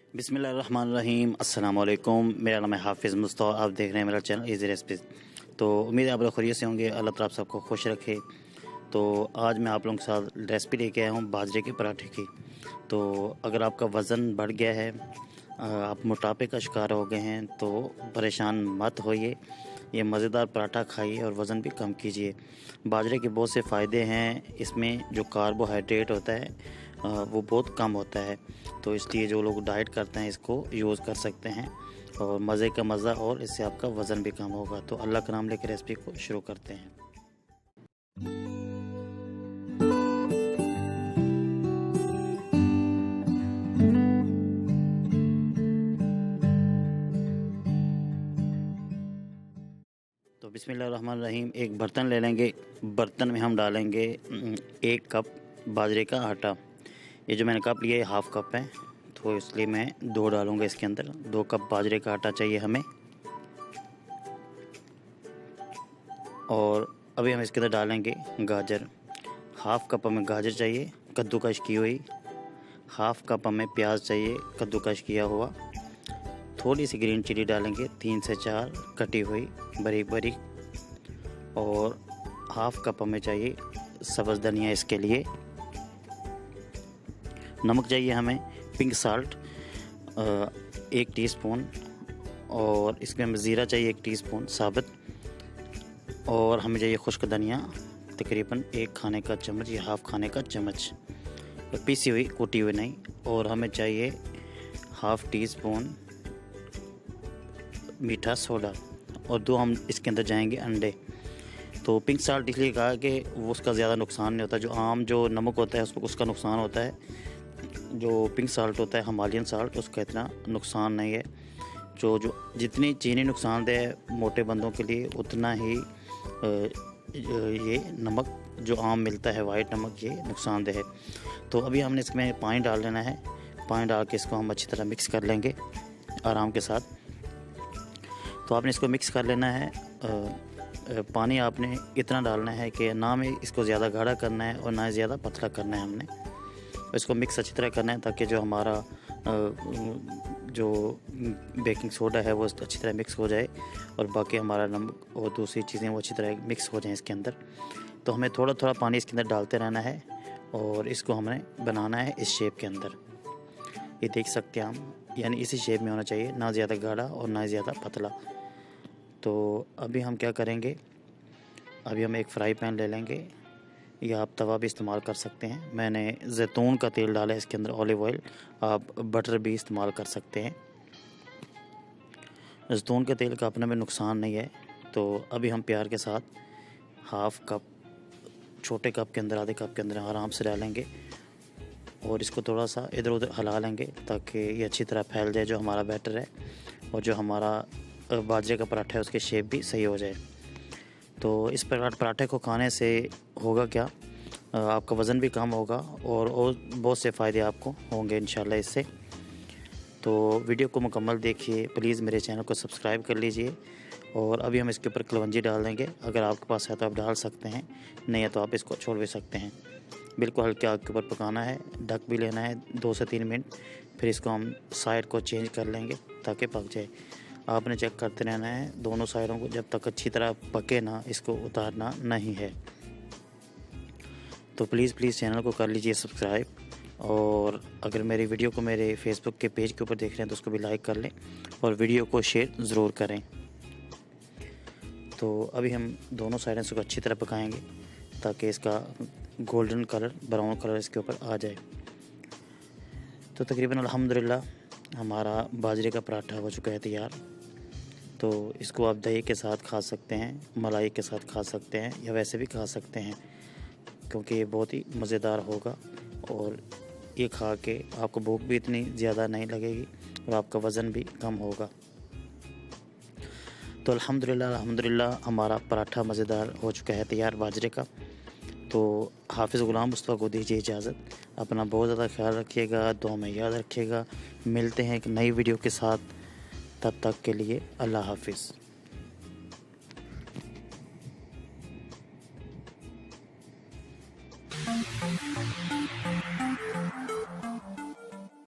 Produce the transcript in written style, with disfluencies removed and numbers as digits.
बिस्मिल्लाहिर्रहमानिर्रहीम। अस्सलाम वालेकुम। मेरा नाम है हाफिज़ मुस्तफ़ा। आप देख रहे हैं मेरा चैनल इजी रेसिपीज़। तो उम्मीद है आप लोग खैरियत से होंगे। अल्लाह ताला आप सबको खुश रखे। तो आज मैं आप लोगों के साथ रेसिपी लेके आया हूँ बाजरे के पराठे की। तो अगर आपका वज़न बढ़ गया है, आप मोटापे का शिकार हो गए हैं, तो परेशान मत होइए। ये मज़ेदार पराठा खाइए और वज़न भी कम कीजिए। बाजरे के बहुत से फ़ायदे हैं। इसमें जो कार्बोहाइड्रेट होता है वो बहुत कम होता है। तो इसलिए जो लोग डाइट करते हैं इसको यूज़ कर सकते हैं और मज़े का मज़ा, और इससे आपका वज़न भी कम होगा। तो अल्लाह का नाम लेकर रेसिपी को शुरू करते हैं। तो बिस्मिल्लाहिर्रहमानिर्रहीम। एक बर्तन ले लेंगे। बर्तन में हम डालेंगे 1 कप बाजरे का आटा। ये जो मैंने कप लिया है हाफ़ कप है, तो इसलिए मैं 2 डालूँगा इसके अंदर। 2 कप बाजरे का आटा चाहिए हमें। और अभी हम इसके अंदर डालेंगे गाजर। हाफ़ कप हमें गाजर चाहिए कद्दूकश की हुई। हाफ़ कप हमें प्याज चाहिए कद्दूकश किया हुआ। थोड़ी सी ग्रीन चिली डालेंगे 3 से 4 कटी हुई बारीक बारीक। और हाफ़ कप हमें चाहिए सब्ज़ धनिया इसके लिए। नमक चाहिए हमें पिंक साल्ट 1 टीस्पून। और इसमें हमें ज़ीरा चाहिए 1 टीस्पून साबुत। और हमें चाहिए खुश्क धनिया तकरीबन 1 खाने का चम्मच या हाफ़ खाने का चम्मच, पीसी हुई कूटी हुई नहीं। और हमें चाहिए हाफ़ टीस्पून मीठा सोडा। और 2 हम इसके अंदर जाएंगे अंडे। तो पिंक साल्ट इसलिए कहा कि वो उसका ज़्यादा नुकसान नहीं होता। जो आम जो नमक होता है उसका नुकसान होता है। जो पिंक साल्ट होता है हिमालयन साल्ट, उसका इतना नुकसान नहीं है। जो जितनी चीनी नुकसानदेह है मोटे बंदों के लिए, उतना ही ये नमक जो आम मिलता है वाइट नमक, ये नुकसानदेह है। तो अभी हमने इसमें पानी डाल लेना है। पानी डाल के इसको हम अच्छी तरह मिक्स कर लेंगे आराम के साथ। तो आपने इसको मिक्स कर लेना है। पानी आपने इतना डालना है कि ना में इसको ज़्यादा गाढ़ा करना है और ना ही ज़्यादा पतला करना है। हमने इसको मिक्स अच्छी तरह करना है ताकि जो हमारा जो बेकिंग सोडा है वो अच्छी तरह मिक्स हो जाए और बाकी हमारा नमक और दूसरी चीज़ें वो अच्छी तरह मिक्स हो जाएं इसके अंदर। तो हमें थोड़ा थोड़ा पानी इसके अंदर डालते रहना है और इसको हमने बनाना है इस शेप के अंदर। ये देख सकते हैं हम, यानी इसी शेप में होना चाहिए, ना ज़्यादा गाढ़ा और ना ज़्यादा पतला। तो अभी हम क्या करेंगे, अभी हम एक फ्राई पैन ले लेंगे या आप तवा भी इस्तेमाल कर सकते हैं। मैंने जैतून का तेल डाला है इसके अंदर, ऑलिव ऑयल। आप बटर भी इस्तेमाल कर सकते हैं। जैतून के तेल का अपना में नुकसान नहीं है। तो अभी हम प्यार के साथ हाफ़ कप, छोटे कप के अंदर, आधे कप के अंदर आराम से डालेंगे और इसको थोड़ा सा इधर उधर हिला लेंगे ताकि ये अच्छी तरह फैल जाए जो हमारा बैटर है, और जो हमारा बाजरे का पराठा है उसकी शेप भी सही हो जाए। तो इस पराठे को खाने से होगा क्या, आपका वज़न भी कम होगा और बहुत से फ़ायदे आपको होंगे इंशाल्लाह इससे। तो वीडियो को मुकम्मल देखिए। प्लीज़ मेरे चैनल को सब्सक्राइब कर लीजिए। और अभी हम इसके ऊपर कलवंजी डाल देंगे। अगर आपके पास है तो आप डाल सकते हैं, नहीं है तो आप इसको छोड़ भी सकते हैं। बिल्कुल हल्के आग के ऊपर पकाना है। ढक भी लेना है 2 से 3 मिनट। फिर इसको हम साइड को चेंज कर लेंगे ताकि पक जाए। आपने चेक करते रहना है दोनों साइडों को, जब तक अच्छी तरह पके ना, इसको उतारना नहीं है। तो प्लीज़ चैनल को कर लीजिए सब्सक्राइब। और अगर मेरी वीडियो को मेरे फेसबुक के पेज के ऊपर देख रहे हैं तो उसको भी लाइक कर लें और वीडियो को शेयर ज़रूर करें। तो अभी हम दोनों साइडों से अच्छी तरह पकाएंगे ताकि इसका गोल्डन कलर, ब्राउन कलर इसके ऊपर आ जाए। तो तकरीबन अल्हम्दुलिल्लाह हमारा बाजरे का पराठा हो चुका है तैयार। तो इसको आप दही के साथ खा सकते हैं, मलाई के साथ खा सकते हैं या वैसे भी खा सकते हैं, क्योंकि ये बहुत ही मज़ेदार होगा। और ये खा के आपको भूख भी इतनी ज़्यादा नहीं लगेगी और आपका वज़न भी कम होगा। तो अल्हम्दुलिल्लाह हमारा पराठा मज़ेदार हो चुका है तैयार बाजरे का। तो हाफिज़ ग़ुलाम मुस्तफ़ा को दीजिए इजाज़त। अपना बहुत ज़्यादा ख्याल रखिएगा, दुआ में याद रखिएगा। मिलते हैं एक नई वीडियो के साथ, तब तक के लिए अल्लाह हाफिज़।